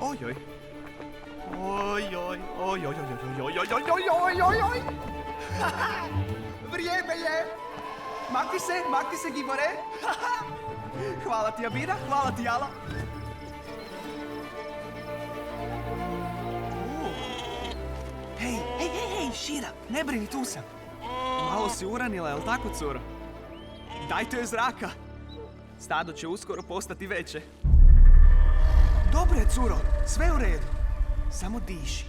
Ojoj. Ojoj, ojoj, ojoj, ojoj, ojoj, ojoj, ojoj. Vrijeme je. Makni se, Gibore. Hvala ti, Abira, hvala ti, Ala. Hej, Šira, ne brini, tu sam. Malo si uranila, jel tako, curo? Dajte joj zraka. Stado će uskoro postati veće. Dobro je, curo, sve u redu. Samo diši.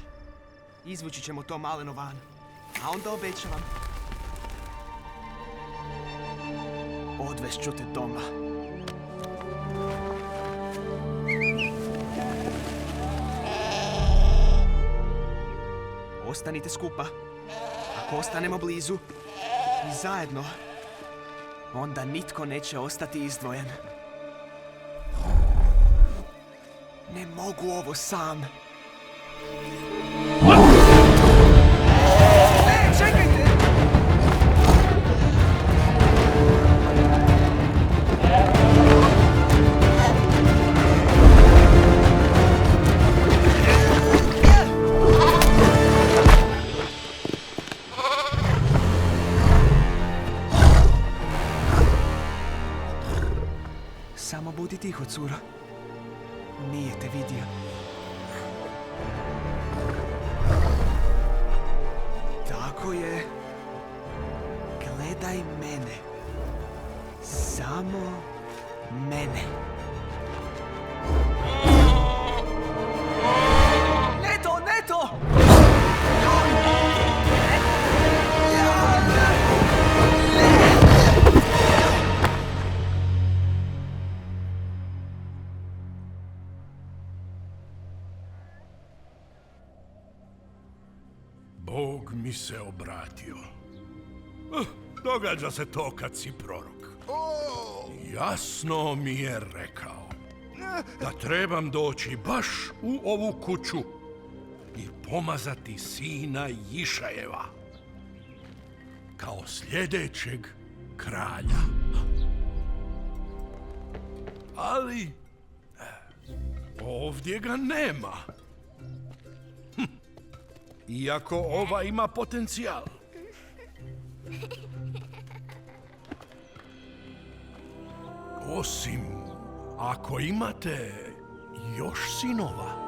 Izvući ćemo to maleno van. A onda obećavam. Odvest ću te doma. Ostanite skupa. Ako ostanemo blizu i zajedno, onda nitko neće ostati izdvojen. Ne mogu ovo sam. Ne, čekajte! Samo budi tiho, curo. Nije te vidio. Tako je. Gledaj mene. Samo mene. Neto, Neto! Bog mi se obratio. Događa se to kad si prorok. Jasno mi je rekao da trebam doći baš u ovu kuću i pomazati sina Išajeva kao sljedećeg kralja. Ali ovdje ga nema. Iako ova ima potencijal. Osim ako imate još sinova.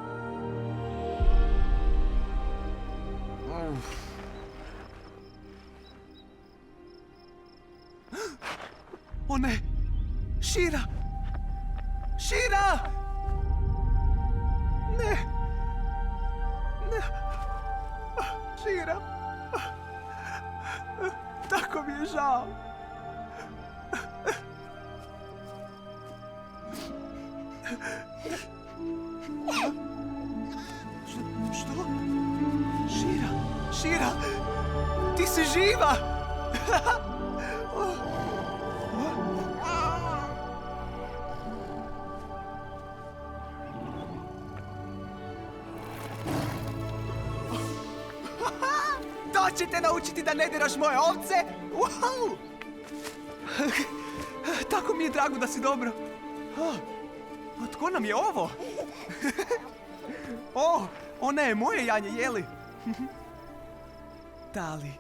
O ne! Šira! Šira! Ne! Ne! Šira! Tako mi je žao. Što? Šira! Šira! Ti si živa! To će te naučiti da ne diraš moje ovce! Wow! Tako mi je drago da si dobro. A tko nam je ovo? Ona je moje janje, jeli? Tali.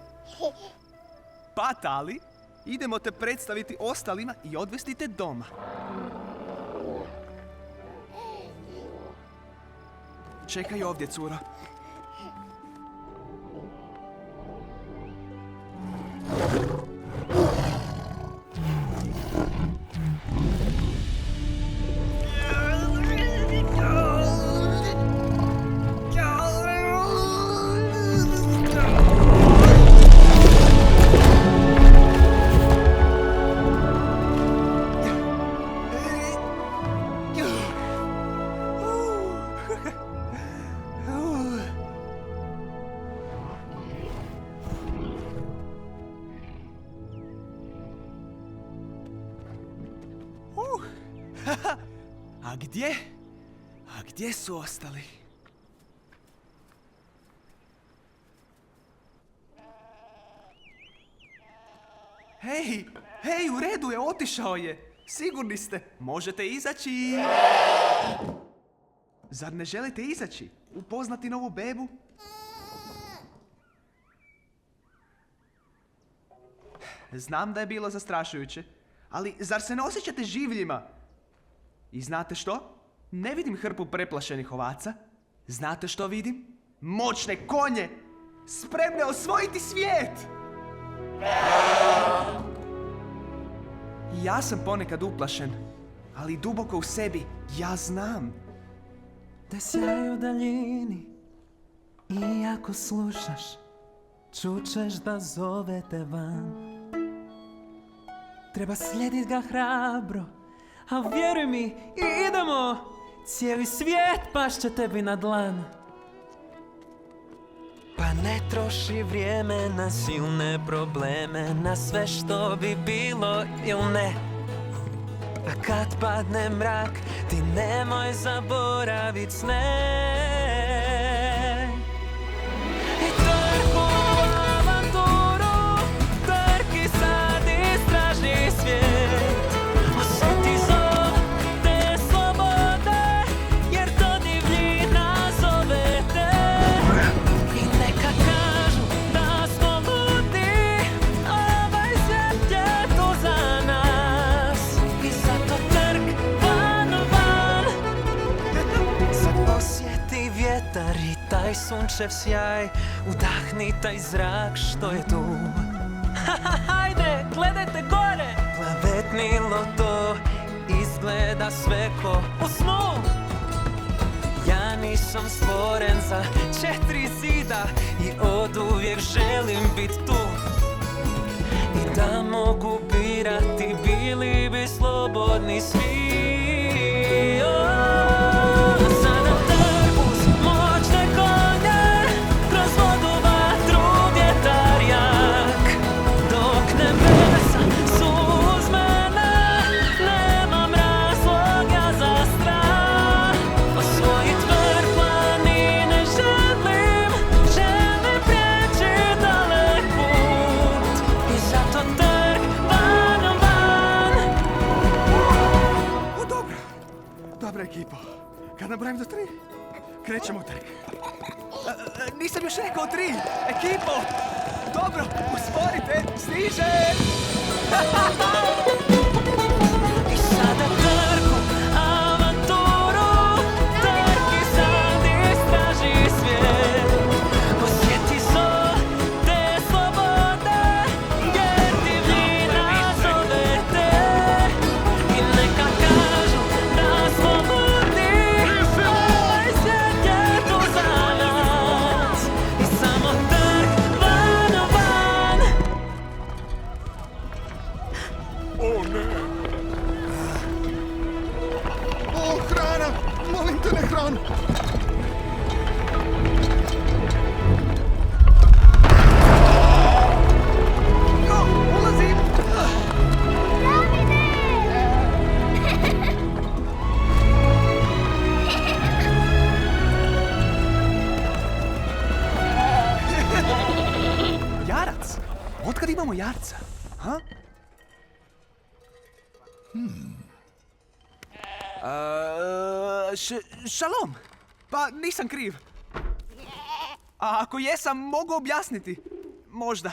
Pa, Tali, idemo te predstaviti ostalima i odvesti te doma. Čekaj ovdje, curo. A gdje? A gdje su ostali? Hej, u redu je, otišao je. Sigurni ste? Možete izaći. Zar ne želite izaći? Upoznati novu bebu? Znam da je bilo zastrašujuće, ali zar se ne osjećate življima? I znate što? Ne vidim hrpu preplašenih ovaca. Znate što vidim? Moćne konje! Spremne osvojiti svijet! Ja sam ponekad uplašen, ali duboko u sebi ja znam. Da sjaj u daljini i ako slušaš, čućeš da zove te van. Treba slijedit ga hrabro, a vjeruj mi, idemo! Cijeli svijet pašće tebi na dlan. Pa ne troši vrijeme na silne probleme, na sve što bi bilo ili ne. A kad padne mrak, ti nemoj zaboravit sne. I trku avanturu, trki sad istražni svijet. Osjeti zov te slobode, jer to divljina zove te. I neka kažu da smo ludi, ovaj svijet je tu za nas. I zato trk van, van. Sad osjeti vjetar i taj sunčev sjaj, udahni taj zrak što je tu. Hajde, gledajte gore! Plavetnilo to, izgleda sve ko u snu. Ja nisam stvoren za 4 zida i oduvijek želim bit tu. I da mogu birati, bili bi slobodni svi. Sada trk uz moćne konje, kroz vodu, vatru, vjetar jak. Dok nebesa su uz mene, nemam razloga za strah. Osvojit vrh planine želim, želim prijeći dalek put. I zato trk van, van. O, dobro. Dobra ekipo. Kad nabrojim do 3, krećemo trk. Nisam još rekao 3. Ekipo! Dobro, usporite, stiže! I sada trku avanturu, trki sad istraži svijet. Osjeti zov te slobode, jer divljina zove te. I neka kažu da smo ludi, ovaj svijet je tu za nas. I samo trk van, van. O ne! O, hrana! Molim te, ne hranu! Jo, ulazim! Jarac? Otkad imamo jarca? Ha? Šalom! Pa nisam kriv. A ako jesam, mogu objasniti. Možda.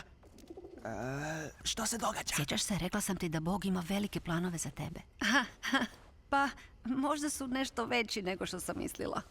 Što se događa? Sjećaš se, rekla sam ti da Bog ima velike planove za tebe. Pa, možda su nešto veći nego što sam mislila.